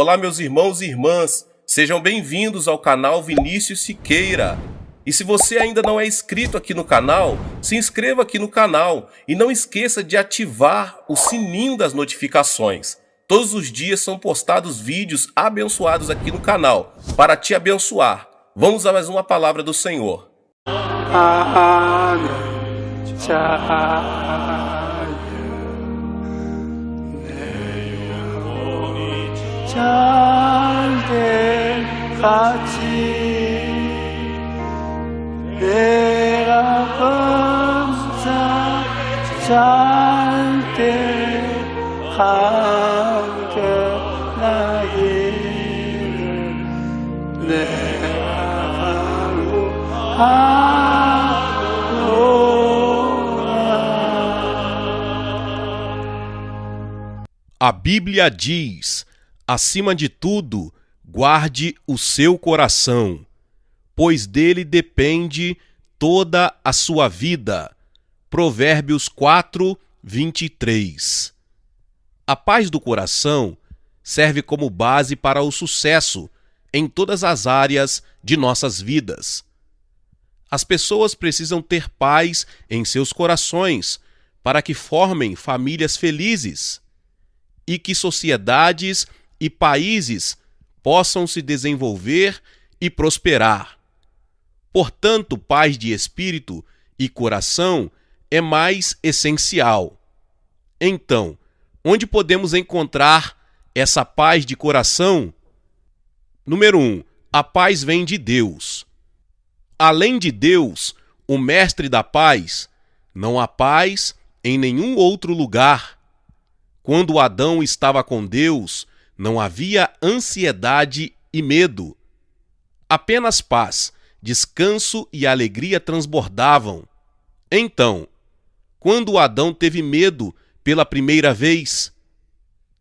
Olá, meus irmãos e irmãs, sejam bem-vindos ao canal Vinícius Siqueira. E se você ainda não é inscrito aqui no canal, se inscreva aqui no canal e não esqueça de ativar o sininho das notificações. Todos os dias são postados vídeos abençoados aqui no canal para te abençoar. Vamos a mais uma palavra do Senhor. A Bíblia diz: acima de tudo, guarde o seu coração, pois dele depende toda a sua vida. Provérbios 4:23. A paz do coração serve como base para o sucesso em todas as áreas de nossas vidas. As pessoas precisam ter paz em seus corações para que formem famílias felizes e que sociedades e países possam se desenvolver e prosperar. Portanto, paz de espírito e coração é mais essencial. Então, onde podemos encontrar essa paz de coração? Número 1. A paz vem de Deus. Além de Deus, o mestre da paz, não há paz em nenhum outro lugar. Quando Adão estava com Deus, não havia ansiedade e medo. Apenas paz, descanso e alegria transbordavam. Então, quando Adão teve medo pela primeira vez,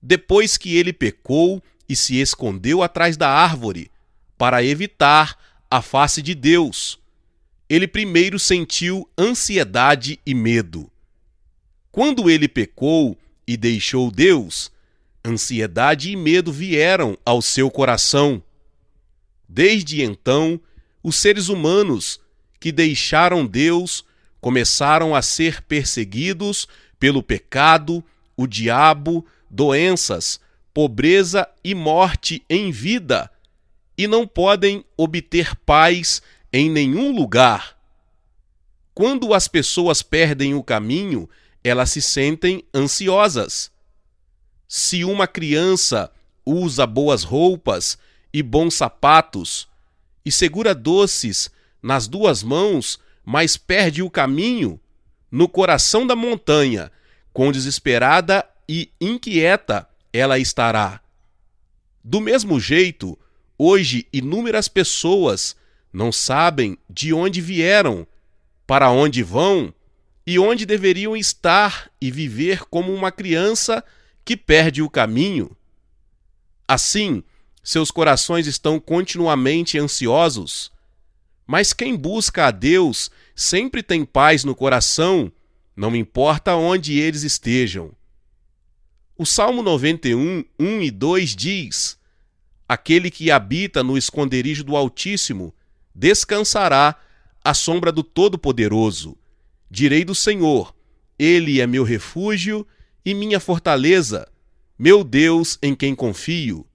depois que ele pecou e se escondeu atrás da árvore para evitar a face de Deus, ele primeiro sentiu ansiedade e medo. Quando ele pecou e deixou Deus, ansiedade e medo vieram ao seu coração. Desde então, os seres humanos que deixaram Deus começaram a ser perseguidos pelo pecado, o diabo, doenças, pobreza e morte em vida, e não podem obter paz em nenhum lugar. Quando as pessoas perdem o caminho, elas se sentem ansiosas. Se uma criança usa boas roupas e bons sapatos e segura doces nas duas mãos, mas perde o caminho, no coração da montanha, quão desesperada e inquieta ela estará. Do mesmo jeito, hoje inúmeras pessoas não sabem de onde vieram, para onde vão e onde deveriam estar e viver como uma criança que perde o caminho. Assim, seus corações estão continuamente ansiosos. Mas quem busca a Deus sempre tem paz no coração, não importa onde eles estejam. O Salmo 91, 1 e 2 diz: aquele que habita no esconderijo do Altíssimo descansará à sombra do Todo-Poderoso. Direi do Senhor: ele é meu refúgio e minha fortaleza, meu Deus em quem confio.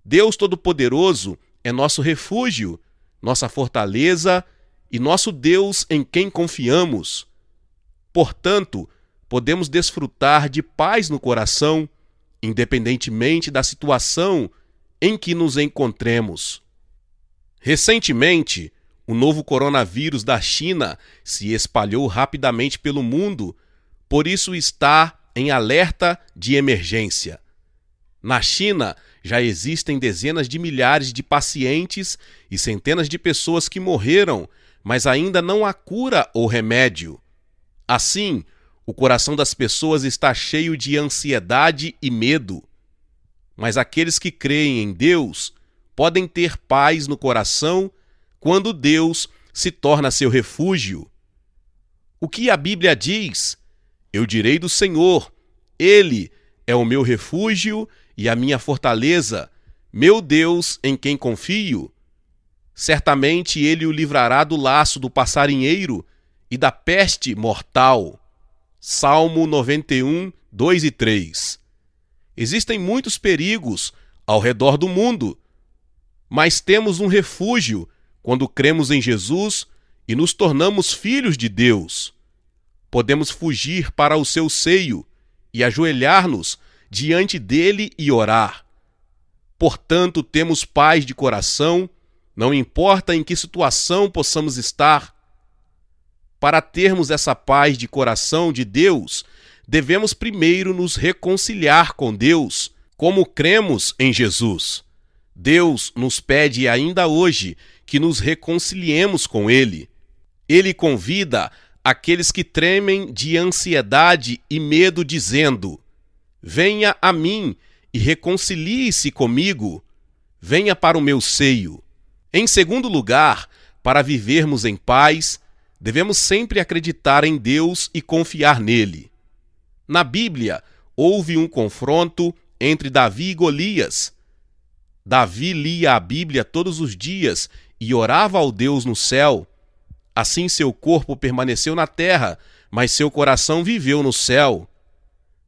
Deus Todo-Poderoso é nosso refúgio, nossa fortaleza e nosso Deus em quem confiamos. Portanto, podemos desfrutar de paz no coração, independentemente da situação em que nos encontremos. Recentemente, o novo coronavírus da China se espalhou rapidamente pelo mundo, por isso está em alerta de emergência. Na China, já existem dezenas de milhares de pacientes e centenas de pessoas que morreram, mas ainda não há cura ou remédio. Assim, o coração das pessoas está cheio de ansiedade e medo. Mas aqueles que creem em Deus podem ter paz no coração quando Deus se torna seu refúgio. O que a Bíblia diz? Eu direi do Senhor: Ele é o meu refúgio e a minha fortaleza, Meu Deus, em quem confio? Certamente ele o livrará do laço do passarinheiro e da peste mortal. Salmo 91, 2 e 3. Existem muitos perigos ao redor do mundo, mas temos um refúgio quando cremos em Jesus e nos tornamos filhos de Deus. Podemos fugir para o seu seio e ajoelhar-nos diante dele e orar. Portanto, temos paz de coração, não importa em que situação possamos estar. Para termos essa paz de coração de Deus, devemos primeiro nos reconciliar com Deus, como cremos em Jesus. Deus nos pede ainda hoje que nos reconciliemos com Ele. Ele convida aqueles que tremem de ansiedade e medo, dizendo: venha a mim e reconcilie-se comigo. Venha para o meu seio. Em segundo lugar, para vivermos em paz, devemos sempre acreditar em Deus e confiar nele. Na Bíblia, houve um confronto entre Davi e Golias. Davi lia a Bíblia todos os dias e orava ao Deus no céu. Assim seu corpo permaneceu na terra, mas seu coração viveu no céu.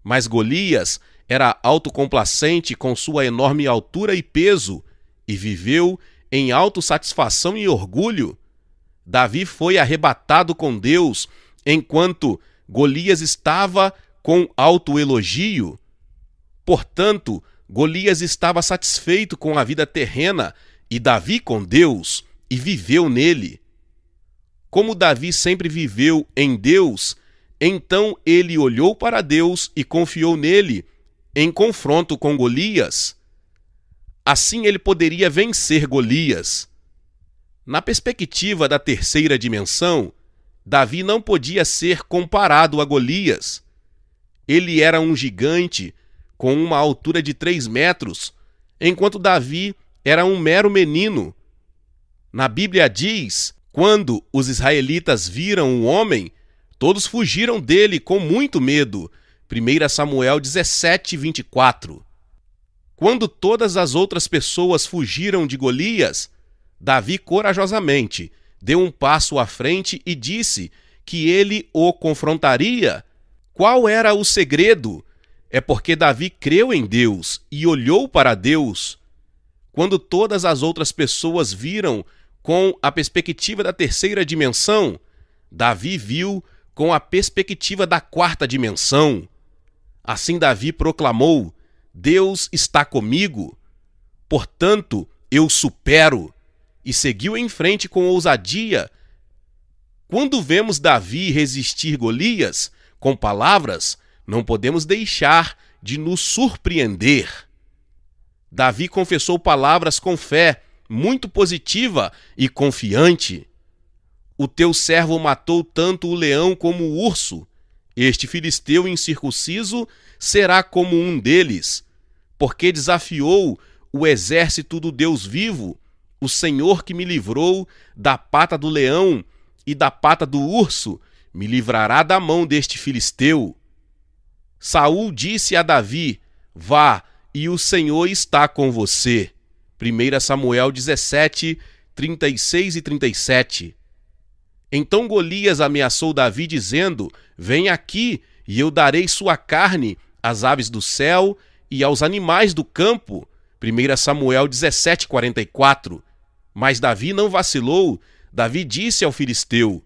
Mas Golias era autocomplacente com sua enorme altura e peso e viveu em autossatisfação e orgulho. Davi foi arrebatado com Deus, enquanto Golias estava com autoelogio. Portanto, Golias estava satisfeito com a vida terrena e Davi com Deus, e viveu nele. Como Davi sempre viveu em Deus, então ele olhou para Deus e confiou nele, em confronto com Golias. Assim ele poderia vencer Golias. Na perspectiva da terceira dimensão, Davi não podia ser comparado a Golias. Ele era um gigante com uma altura de 3 metros, enquanto Davi era um mero menino. Na Bíblia diz: quando os israelitas viram o homem, todos fugiram dele com muito medo. 1 Samuel 17, 24. Quando todas as outras pessoas fugiram de Golias, Davi corajosamente deu um passo à frente e disse que ele o confrontaria. Qual era o segredo? É porque Davi creu em Deus e olhou para Deus. Quando todas as outras pessoas viram com a perspectiva da terceira dimensão, Davi viu com a perspectiva da quarta dimensão. Assim Davi proclamou: Deus está comigo, portanto eu supero, e seguiu em frente com ousadia. Quando vemos Davi resistir Golias com palavras, não podemos deixar de nos surpreender. Davi confessou palavras com fé, muito positiva e confiante. O teu servo matou tanto o leão como o urso. Este filisteu incircunciso será como um deles, porque desafiou o exército do Deus vivo, o Senhor que me livrou da pata do leão e da pata do urso, me livrará da mão deste filisteu. Saul disse a Davi: vá, e o Senhor está com você. 1 Samuel 17, 36 e 37. Então Golias ameaçou Davi, dizendo: vem aqui, e eu darei sua carne às aves do céu e aos animais do campo. 1 Samuel 17, 44. Mas Davi não vacilou. Davi disse ao filisteu: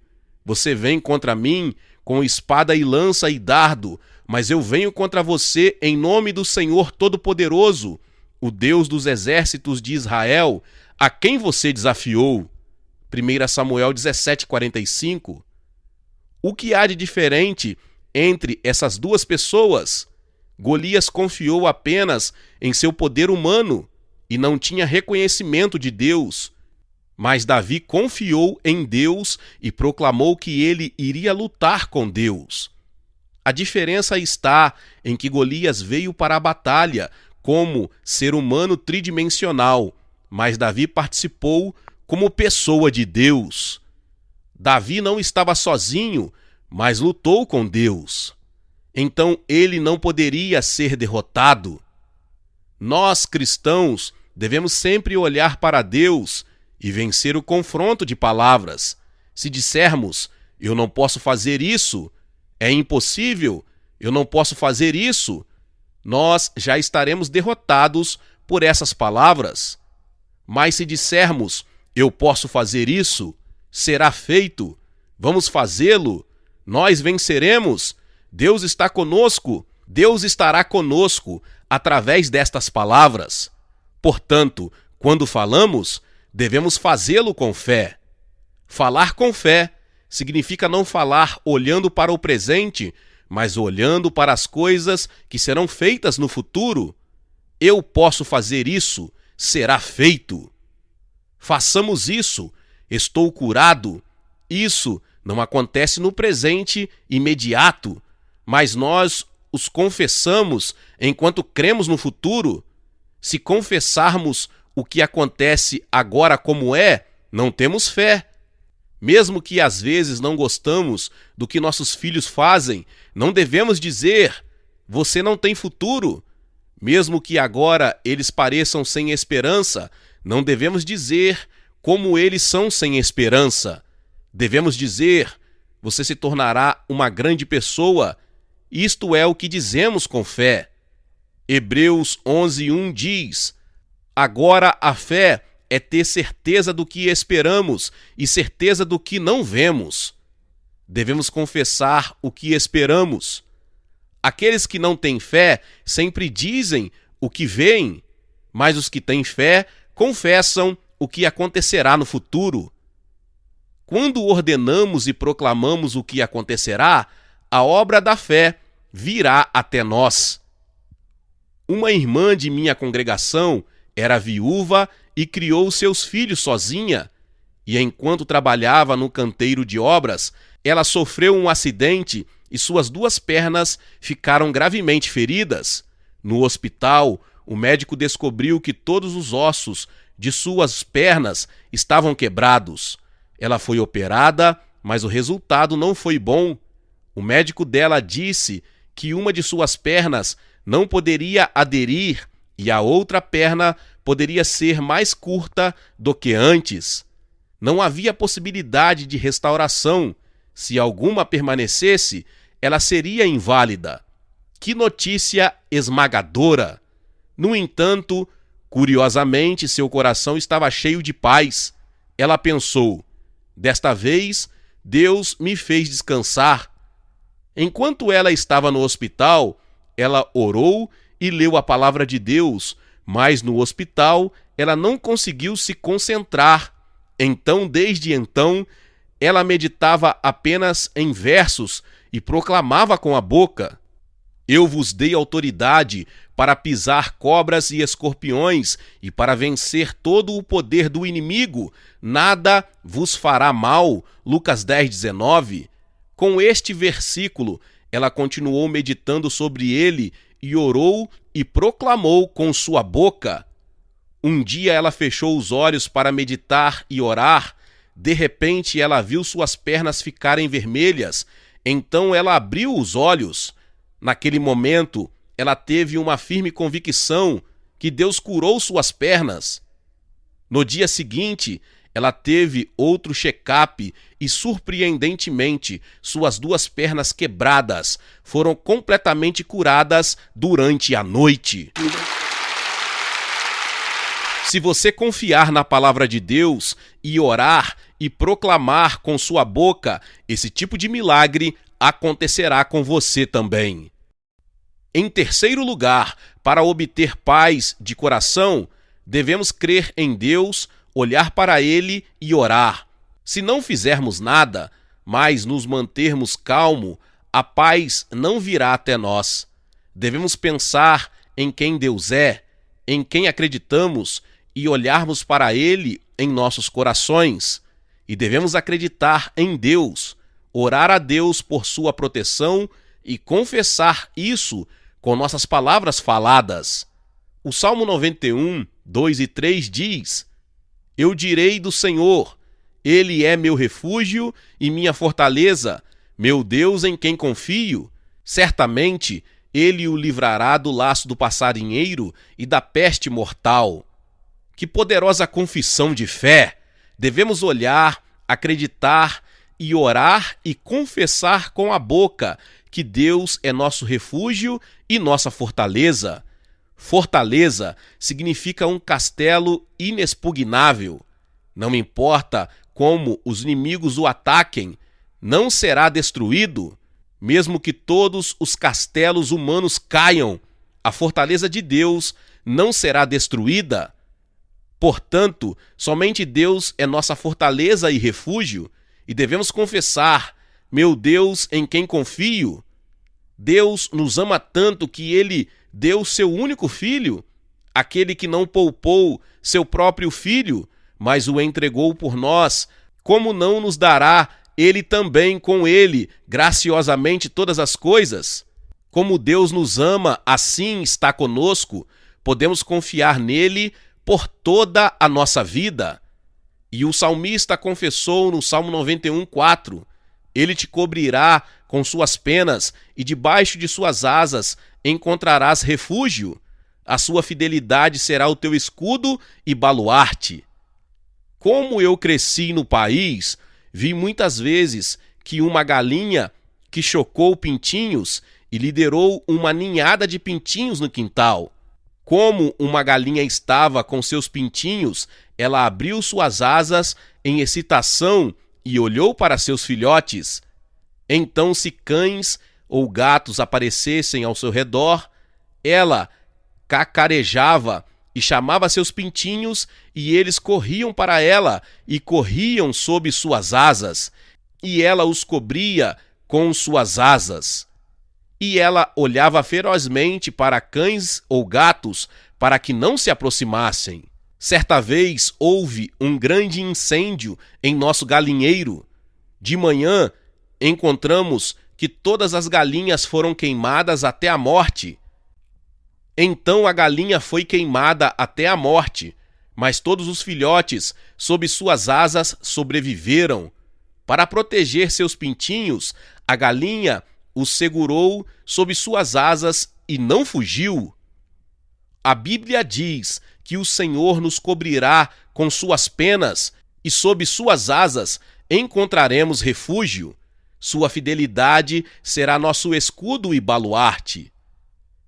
você vem contra mim com espada e lança e dardo, mas eu venho contra você em nome do Senhor Todo-Poderoso, o Deus dos exércitos de Israel, a quem você desafiou. 1 Samuel 17, 45. O que há de diferente entre essas duas pessoas? Golias confiou apenas em seu poder humano e não tinha reconhecimento de Deus. Mas Davi confiou em Deus e proclamou que ele iria lutar com Deus. A diferença está em que Golias veio para a batalha como ser humano tridimensional, mas Davi participou como pessoa de Deus. Davi não estava sozinho, mas lutou com Deus. Então ele não poderia ser derrotado. Nós, cristãos, devemos sempre olhar para Deus e vencer o confronto de palavras. Se dissermos, eu não posso fazer isso, é impossível, eu não posso fazer isso, nós já estaremos derrotados por essas palavras. Mas se dissermos, eu posso fazer isso, será feito, vamos fazê-lo, nós venceremos, Deus está conosco, Deus estará conosco através destas palavras. Portanto, quando falamos, devemos fazê-lo com fé. Falar com fé significa não falar olhando para o presente, mas olhando para as coisas que serão feitas no futuro. Eu posso fazer isso, será feito. Façamos isso, estou curado. Isso não acontece no presente imediato, mas nós os confessamos enquanto cremos no futuro. Se confessarmos o que acontece agora como é, não temos fé. Mesmo que às vezes não gostamos do que nossos filhos fazem, não devemos dizer, você não tem futuro. Mesmo que agora eles pareçam sem esperança, não devemos dizer como eles são sem esperança. Devemos dizer, você se tornará uma grande pessoa. Isto é o que dizemos com fé. Hebreus 11:1 diz, agora a fé é ter certeza do que esperamos e certeza do que não vemos. Devemos confessar o que esperamos. Aqueles que não têm fé sempre dizem o que veem, mas os que têm fé confessam o que acontecerá no futuro. Quando ordenamos e proclamamos o que acontecerá, a obra da fé virá até nós. Uma irmã de minha congregação era viúva e criou seus filhos sozinha, e enquanto trabalhava no canteiro de obras, ela sofreu um acidente e suas 2 pernas ficaram gravemente feridas. No hospital, o médico descobriu que todos os ossos de suas pernas estavam quebrados. Ela foi operada, mas o resultado não foi bom. O médico dela disse que uma de suas pernas não poderia aderir e a outra perna poderia ser mais curta do que antes. Não havia possibilidade de restauração. Se alguma permanecesse, ela seria inválida. Que notícia esmagadora! No entanto, curiosamente, seu coração estava cheio de paz. Ela pensou, desta vez, Deus me fez descansar. Enquanto ela estava no hospital, ela orou e leu a palavra de Deus, mas no hospital ela não conseguiu se concentrar. Desde então, ela meditava apenas em versos e proclamava com a boca: eu vos dei autoridade para pisar cobras e escorpiões e para vencer todo o poder do inimigo. Nada vos fará mal. Lucas 10:19. Com este versículo, ela continuou meditando sobre ele e orou e proclamou com sua boca. Um dia ela fechou os olhos para meditar e orar. De repente ela viu suas pernas ficarem vermelhas. Então ela abriu os olhos. Naquele momento, ela teve uma firme convicção que Deus curou suas pernas. No dia seguinte, ela teve outro check-up e, surpreendentemente, suas 2 pernas quebradas foram completamente curadas durante a noite. Se você confiar na palavra de Deus e orar e proclamar com sua boca, esse tipo de milagre acontecerá com você também. Em terceiro lugar, para obter paz de coração, devemos crer em Deus, olhar para Ele e orar. Se não fizermos nada, mas nos mantermos calmos, a paz não virá até nós. Devemos pensar em quem Deus é, em quem acreditamos e olharmos para Ele em nossos corações. E devemos acreditar em Deus, orar a Deus por sua proteção e confessar isso com nossas palavras faladas. O Salmo 91, 2 e 3 diz: eu direi do Senhor, Ele é meu refúgio e minha fortaleza, meu Deus em quem confio. Certamente, Ele o livrará do laço do passarinheiro e da peste mortal. Que poderosa confissão de fé! Devemos olhar, acreditar e orar e confessar com a boca que Deus é nosso refúgio e nossa fortaleza. Fortaleza significa um castelo inexpugnável. Não importa como os inimigos o ataquem, não será destruído. Mesmo que todos os castelos humanos caiam, a fortaleza de Deus não será destruída. Portanto, somente Deus é nossa fortaleza e refúgio, e devemos confessar: meu Deus em quem confio. Deus nos ama tanto que Ele deu seu único filho, aquele que não poupou seu próprio filho, mas o entregou por nós. Como não nos dará Ele também com Ele graciosamente todas as coisas? Como Deus nos ama, assim está conosco, podemos confiar nele por toda a nossa vida. E o salmista confessou no Salmo 91:4, Ele te cobrirá com suas penas e debaixo de suas asas encontrarás refúgio. A sua fidelidade será o teu escudo e baluarte. Como eu cresci no país, vi muitas vezes que uma galinha que chocou pintinhos e liderou uma ninhada de pintinhos no quintal. Como uma galinha estava com seus pintinhos, ela abriu suas asas em excitação e olhou para seus filhotes. Então, se cães ou gatos aparecessem ao seu redor, ela cacarejava e chamava seus pintinhos, e eles corriam para ela e corriam sob suas asas, e ela os cobria com suas asas. E ela olhava ferozmente para cães ou gatos para que não se aproximassem. Certa vez houve um grande incêndio em nosso galinheiro. De manhã, encontramos que todas as galinhas foram queimadas até a morte. Então a galinha foi queimada até a morte, mas todos os filhotes, sob suas asas, sobreviveram. Para proteger seus pintinhos, a galinha os segurou sob suas asas e não fugiu. A Bíblia diz que o Senhor nos cobrirá com suas penas e sob suas asas encontraremos refúgio. Sua fidelidade será nosso escudo e baluarte.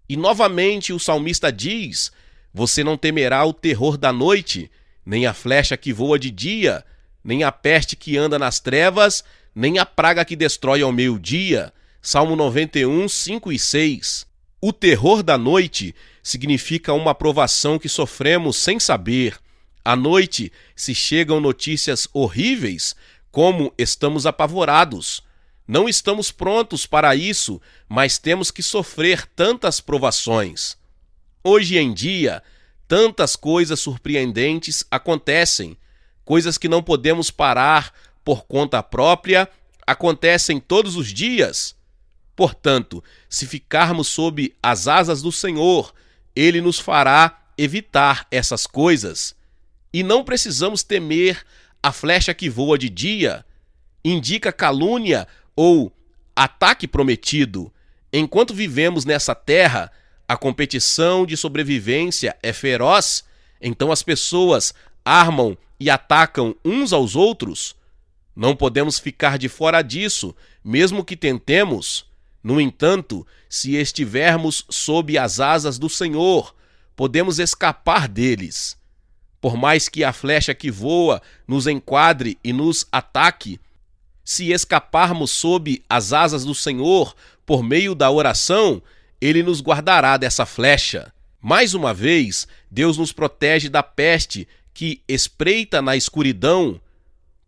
E novamente o salmista diz: você não temerá o terror da noite, nem a flecha que voa de dia, nem a peste que anda nas trevas, nem a praga que destrói ao meio-dia. Salmo 91, 5 e 6. O terror da noite significa uma provação que sofremos sem saber. À noite se chegam notícias horríveis, como estamos apavorados. Não estamos prontos para isso, mas temos que sofrer tantas provações. Hoje em dia, tantas coisas surpreendentes acontecem. Coisas que não podemos parar por conta própria acontecem todos os dias. Portanto, se ficarmos sob as asas do Senhor, Ele nos fará evitar essas coisas. E não precisamos temer a flecha que voa de dia, indica calúnia ou ataque prometido. Enquanto vivemos nessa terra, a competição de sobrevivência é feroz, então as pessoas armam e atacam uns aos outros. Não podemos ficar de fora disso, mesmo que tentemos. No entanto, se estivermos sob as asas do Senhor, podemos escapar deles. Por mais que a flecha que voa nos enquadre e nos ataque, se escaparmos sob as asas do Senhor por meio da oração, Ele nos guardará dessa flecha. Mais uma vez, Deus nos protege da peste que espreita na escuridão.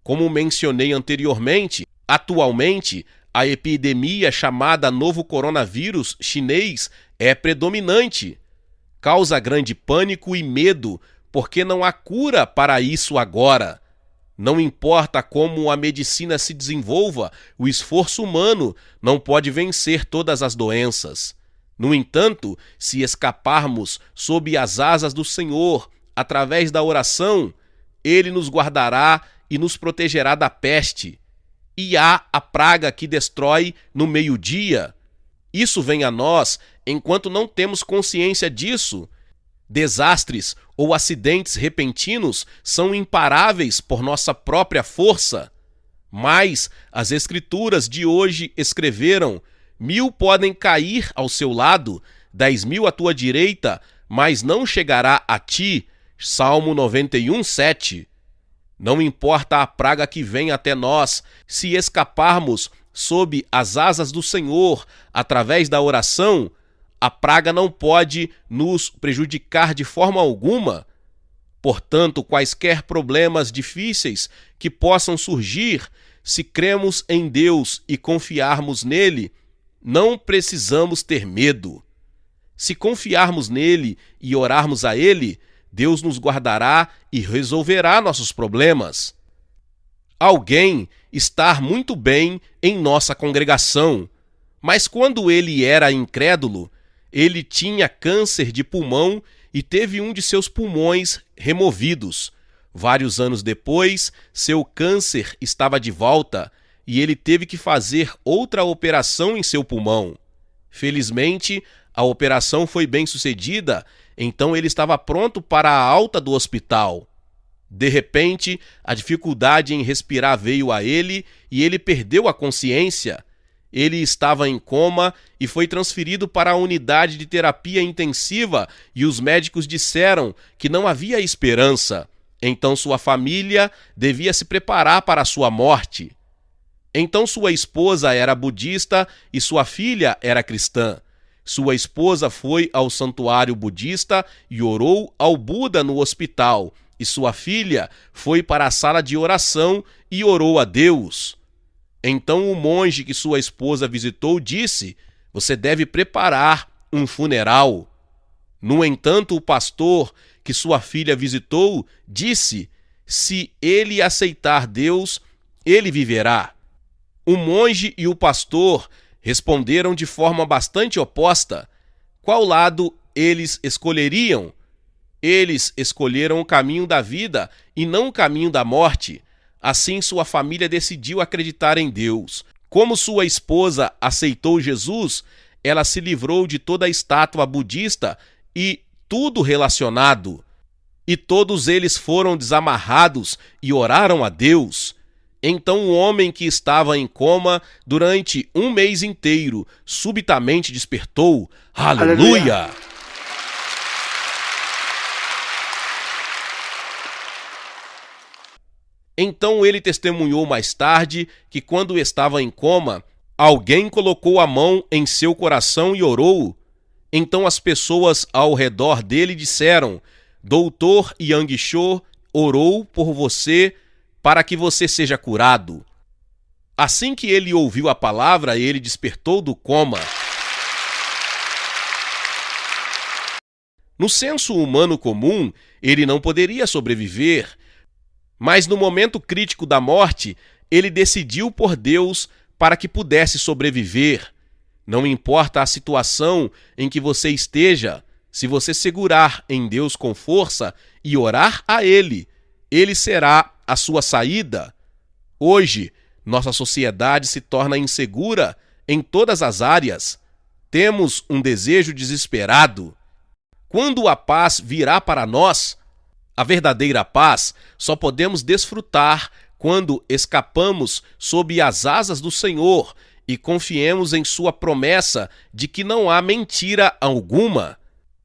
Como mencionei anteriormente, atualmente, a epidemia chamada novo coronavírus chinês é predominante. Causa grande pânico e medo, porque não há cura para isso agora. Não importa como a medicina se desenvolva, o esforço humano não pode vencer todas as doenças. No entanto, se escaparmos sob as asas do Senhor, através da oração, Ele nos guardará e nos protegerá da peste. E há a praga que destrói no meio-dia. Isso vem a nós enquanto não temos consciência disso. Desastres ou acidentes repentinos são imparáveis por nossa própria força. Mas as Escrituras de hoje escreveram: 1000 podem cair ao seu lado, 10.000 à tua direita, mas não chegará a ti. Salmo 91, 7. Não importa a praga que vem até nós, se escaparmos sob as asas do Senhor através da oração, a praga não pode nos prejudicar de forma alguma. Portanto, quaisquer problemas difíceis que possam surgir, se cremos em Deus e confiarmos nele, não precisamos ter medo. Se confiarmos nele e orarmos a ele, Deus nos guardará e resolverá nossos problemas. Alguém está muito bem em nossa congregação, mas quando ele era incrédulo, ele tinha câncer de pulmão e teve um de seus pulmões removidos. Vários anos depois, seu câncer estava de volta e ele teve que fazer outra operação em seu pulmão. Felizmente, a operação foi bem sucedida, então ele estava pronto para a alta do hospital. De repente, a dificuldade em respirar veio a ele e ele perdeu a consciência. Ele estava em coma e foi transferido para a unidade de terapia intensiva e os médicos disseram que não havia esperança. Então sua família devia se preparar para a sua morte. Então sua esposa era budista e sua filha era cristã. Sua esposa foi ao santuário budista e orou ao Buda no hospital, e sua filha foi para a sala de oração e orou a Deus. Então o monge que sua esposa visitou disse: "Você deve preparar um funeral." No entanto, o pastor que sua filha visitou disse: "Se ele aceitar Deus, ele viverá." O monge e o pastor responderam de forma bastante oposta. Qual lado eles escolheriam? Eles escolheram o caminho da vida e não o caminho da morte. Assim, sua família decidiu acreditar em Deus. Como sua esposa aceitou Jesus, ela se livrou de toda a estátua budista e tudo relacionado. E todos eles foram desamarrados e oraram a Deus. Então o homem que estava em coma durante 1 mês inteiro subitamente despertou. Aleluia! Então ele testemunhou mais tarde que quando estava em coma, alguém colocou a mão em seu coração e orou. Então as pessoas ao redor dele disseram: "Doutor Yang Cho orou por você para que você seja curado." Assim que ele ouviu a palavra, ele despertou do coma. No senso humano comum, ele não poderia sobreviver, mas no momento crítico da morte, ele decidiu por Deus para que pudesse sobreviver. Não importa a situação em que você esteja, se você segurar em Deus com força e orar a Ele, Ele será a sua saída. Hoje, nossa sociedade se torna insegura em todas as áreas. Temos um desejo desesperado. Quando a paz virá para nós, a verdadeira paz só podemos desfrutar quando escapamos sob as asas do Senhor e confiemos em sua promessa de que não há mentira alguma.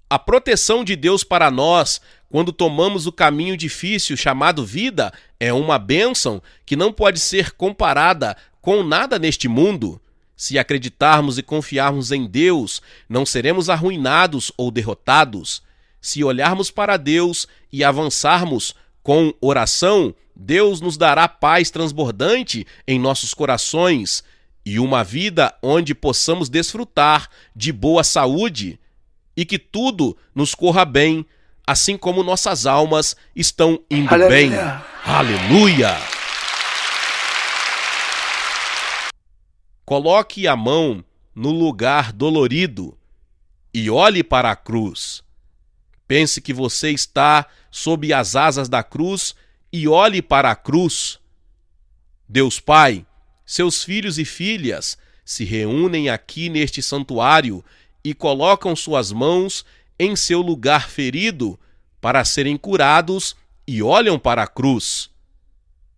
A proteção de Deus para nós, quando tomamos o caminho difícil chamado vida, é uma bênção que não pode ser comparada com nada neste mundo. Se acreditarmos e confiarmos em Deus, não seremos arruinados ou derrotados. Se olharmos para Deus e avançarmos com oração, Deus nos dará paz transbordante em nossos corações e uma vida onde possamos desfrutar de boa saúde e que tudo nos corra bem, assim como nossas almas estão indo bem. Aleluia! Coloque a mão no lugar dolorido e olhe para a cruz. Pense que você está sob as asas da cruz e olhe para a cruz. Deus Pai, seus filhos e filhas se reúnem aqui neste santuário e colocam suas mãos em seu lugar ferido para serem curados e olham para a cruz.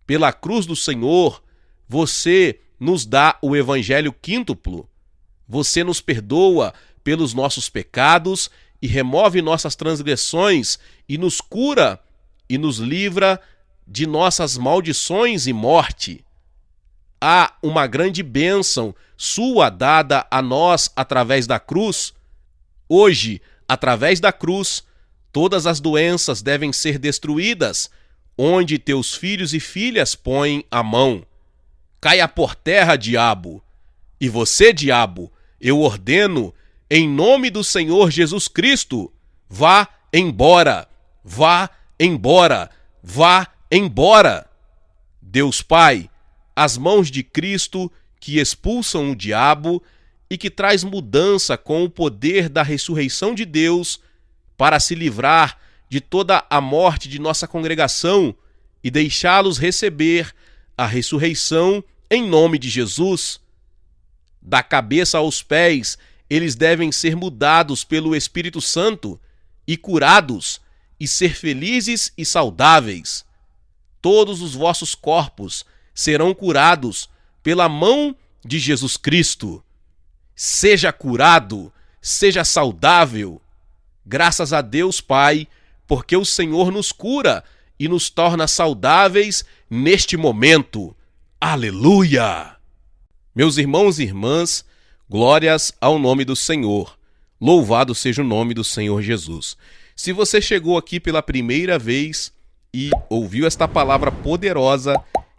Pela cruz do Senhor, você nos dá o evangelho quíntuplo. Você nos perdoa pelos nossos pecados e remove nossas transgressões e nos cura e nos livra de nossas maldições e morte. Há uma grande bênção sua dada a nós através da cruz. Hoje, através da cruz, todas as doenças devem ser destruídas, onde teus filhos e filhas põem a mão. Caia por terra, diabo! E você, diabo, eu ordeno, em nome do Senhor Jesus Cristo, vá embora, vá embora, vá embora. Deus Pai, as mãos de Cristo que expulsam o diabo e que traz mudança com o poder da ressurreição de Deus para se livrar de toda a morte de nossa congregação e deixá-los receber a ressurreição em nome de Jesus. Da cabeça aos pés, eles devem ser mudados pelo Espírito Santo e curados e ser felizes e saudáveis. Todos os vossos corpos serão curados pela mão de Jesus Cristo. Seja curado, seja saudável. Graças a Deus, Pai, porque o Senhor nos cura e nos torna saudáveis neste momento. Aleluia! Meus irmãos e irmãs, glórias ao nome do Senhor. Louvado seja o nome do Senhor Jesus. Se você chegou aqui pela primeira vez e ouviu esta palavra poderosa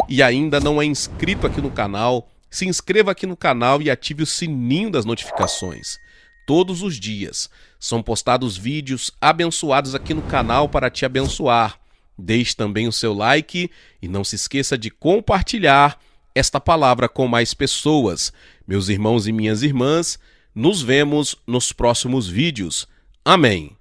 e ainda não é inscrito aqui no canal, se inscreva aqui no canal e ative o sininho das notificações. Todos os dias são postados vídeos abençoados aqui no canal para te abençoar. Deixe também o seu like e não se esqueça de compartilhar esta palavra com mais pessoas. Meus irmãos e minhas irmãs, nos vemos nos próximos vídeos. Amém.